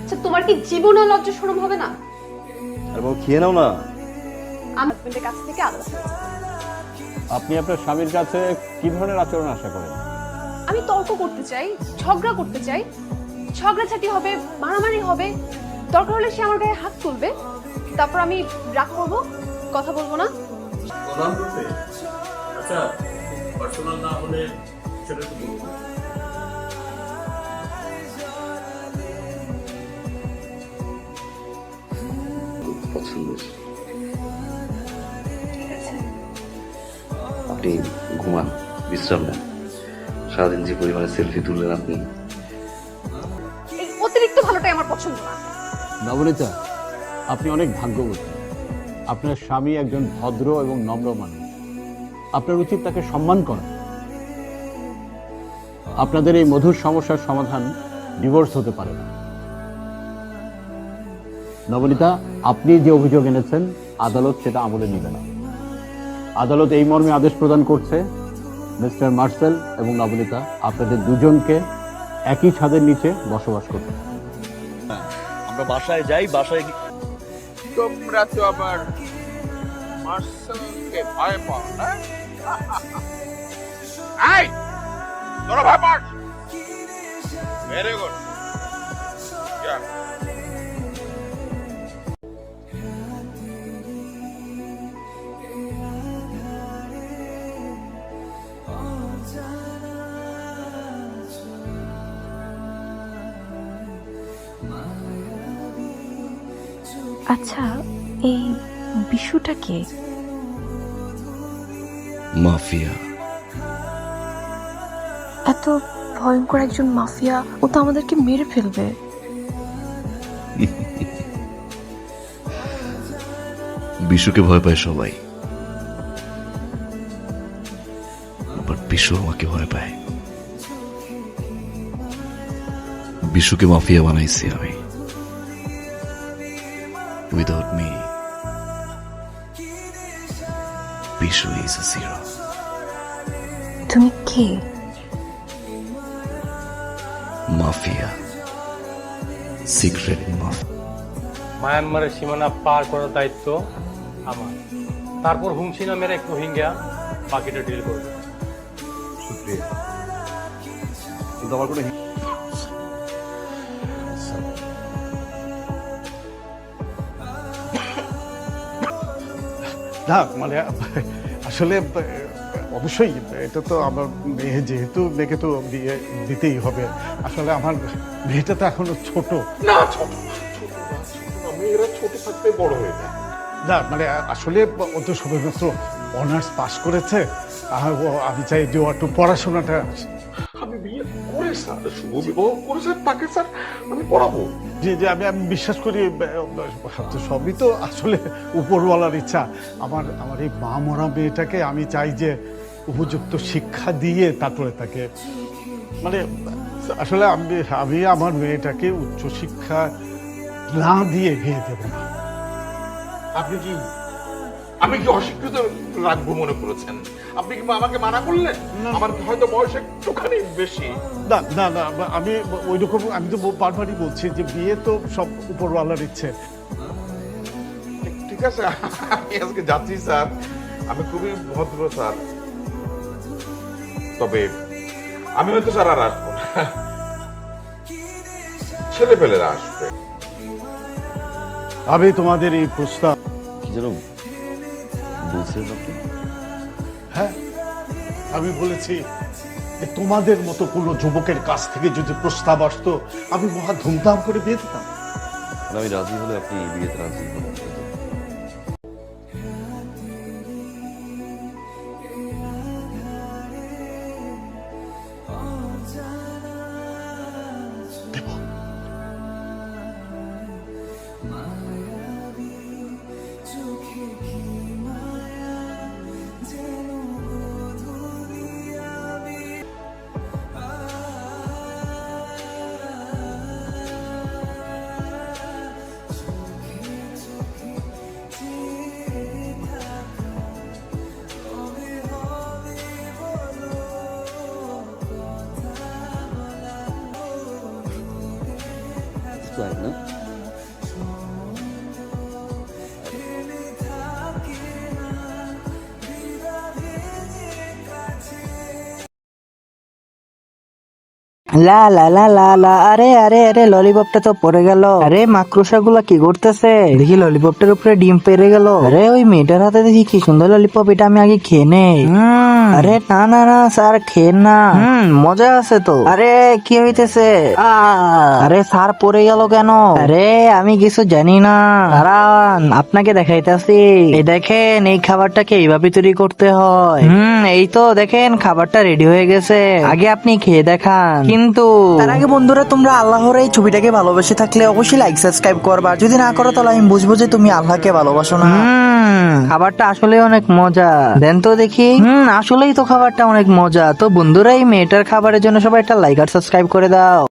আচ্ছা তোমার কি জীবনে লজ্জা শরম হবে না? আর বাবু খেয়ে নাও না। আমি হাজবেন্ডের কাছ থেকে আলাদা। আপনি আপনার স্বামীর কাছে কি ধরনের আচরণ আশা করেন? আমি তর্ক করতে চাই, ঝগড়া করতে চাই, ঝগড়াঝাটি হবে, মারামারি হবে, দরকার হলে সে আমার গায়ে হাত তুলবে, তারপর আমি রাগ করবো, কথা বলবো না। আচ্ছা পার্সোনাল না হলে সেটা তো বলবো। পছন্দ। আপনি ঘুমান, বিশ্রাম নেন। সারাদিন যে পরিমাণে সেলফি তুললেন আপনি। এই অতিরিক্ত ভালোটাই আমার পছন্দ না। নবনীতা, আপনি অনেক ভাগ্যবতী। আপনার স্বামী একজন ভদ্র এবং নম্র মানুষ। আপনার উচিত তাকে সম্মান করা। আপনাদের এই মধুর সমস্যার সমাধান ডিভোর্স হতে পারে না। নবনীতা, আপনি যে অভিযোগ এনেছেন আদালত সেটা আমলে নেবে না। আদালত এই মর্মে আদেশ প্রদান করছে, মিস্টার মার্সেল এবং নবনীতা আপনাদের দুজনকে একই ছাদের নিচে বসবাস করতে। আমরা বাসায় যাই, বাসায় তোমরা তো আবার মার্শালকে ভয় পাও না? এই তোরা ভয় পাস? Very good. আচ্ছা, এই বিশুটা কে? মাফিয়া। এত ভয়ঙ্কর একজন মাফিয়া, ও তো আমাদেরকে মেরে ফেলবে। বিশুকে ভয় পায় সবাই, বাট বিশু আমাকে ভয় পায়। বিশুকে মাফিয়া বানাইছি আমি। Without me, Bishu is a zero. তুমি কে? Mafia. Secret mafia. মায়ানমারের সীমানা পার করার দায়িত্ব আমার। তারপর হুমসি নামের এক রোহিঙ্গা বাকিটা ডিল করবে। শুক্রিয়া, কিন্তু আমার কোনো না মানে আসলে অবশ্যই এটা তো আমার মেয়ে, যেহেতু মেয়েকে তো বিয়ে দিতেই হবে। আসলে আমার মেয়েটা তো এখনো ছোট। না ছোট ছোট না, মেয়েরা ছোট থাকতে বড় হয়ে যায়। না মানে আসলে ও তো সবেমাত্র অনার্স পাস করেছে। আর আমি চাই যে ও একটু পড়াশোনাটা। আমি বিয়ে করে স্যার, শুভ বিবাহ করে স্যার, তাকে স্যার আমি পড়াবো। যে যে আমি আমি বিশ্বাস করি সবই তো আসলে উপরওয়ালার ইচ্ছা। আমার আমার এই মা মরা মেয়েটাকে আমি চাই যে উপযুক্ত শিক্ষা দিয়ে তারপরে তাকে মানে আসলে আমি আমার মেয়েটাকে উচ্চশিক্ষা না দিয়ে বিয়ে দেব না। আপনি কি আমি কি অশিক্ষিত রাখবো মনে করেছেন? আপনি কি আমাকে মানা করলেন? আমার হয়তো বয়স একটুখানি বেশি। না না না, আমি ওই রকম, আমি তো বারবারই বলছি যে বিয়ে তো সব উপরওয়ালার ইচ্ছে। ঠিক আছে, আমি আজকে যাচ্ছি স্যার। আমি খুবই ভদ্র স্যার, তবে আমি হয়তো স্যার আর আসবো না, ছেলে পেলেরা আসবে। আমি তোমাদের এই প্রস্তাব কি যেন বলছেন আপনি? হ্যাঁ, আমি বলেছি যে তোমাদের মতো কোনো যুবকের কাছ থেকে যদি প্রস্তাব আসতো আমি মহা ধুমধাম করে বিয়ে দিতাম। আমি রাজি হলে আপনি এই বিয়েতে রাজি হবেন? তাই না? লা লা লা লা লা, আরে আরে আরে ললিপপটা তো পড়ে গেল। আরে মাকড়সা গুলা কি করতেছে? দেখি ললিপপটার উপরে ডিম পেরে গেল। আরে ওই মেয়েটার হাতে দেখি কি সুন্দর ললিপপ, এটা আমি আগে খেয়ে নেই। আরে না না না স্যার, খেয়ে না। মজা আছে তো। আরে কি হইতেছে? আরে স্যার পড়ে গেল কেন? আরে আমি কিছু জানি না, দাঁড়ান আপনাকে দেখাইতেছি। এই দেখেন, এই খাবারটাকে এইভাবে তৈরি করতে হয়। এই তো দেখেন খাবারটা রেডি হয়ে গেছে, আগে আপনি খেয়ে দেখান। কিন্তু তার আগে বন্ধুরা, তোমরা আল্লাহর এই ছবিটাকে ভালোবেসে থাকলে অবশ্যই লাইক সাবস্ক্রাইব করবা। যদি না করো তাহলে আমি বুঝবো যে তুমি আল্লাহকে ভালোবাসো না। খাবারটা আসলে অনেক মজা, দেন তো দেখি। আসলেই তো খাবারটা অনেক মজা। তো বন্ধুরা, এই মেয়েটার খাবারের জন্য সবাই একটা লাইক আর সাবস্ক্রাইব করে দাও।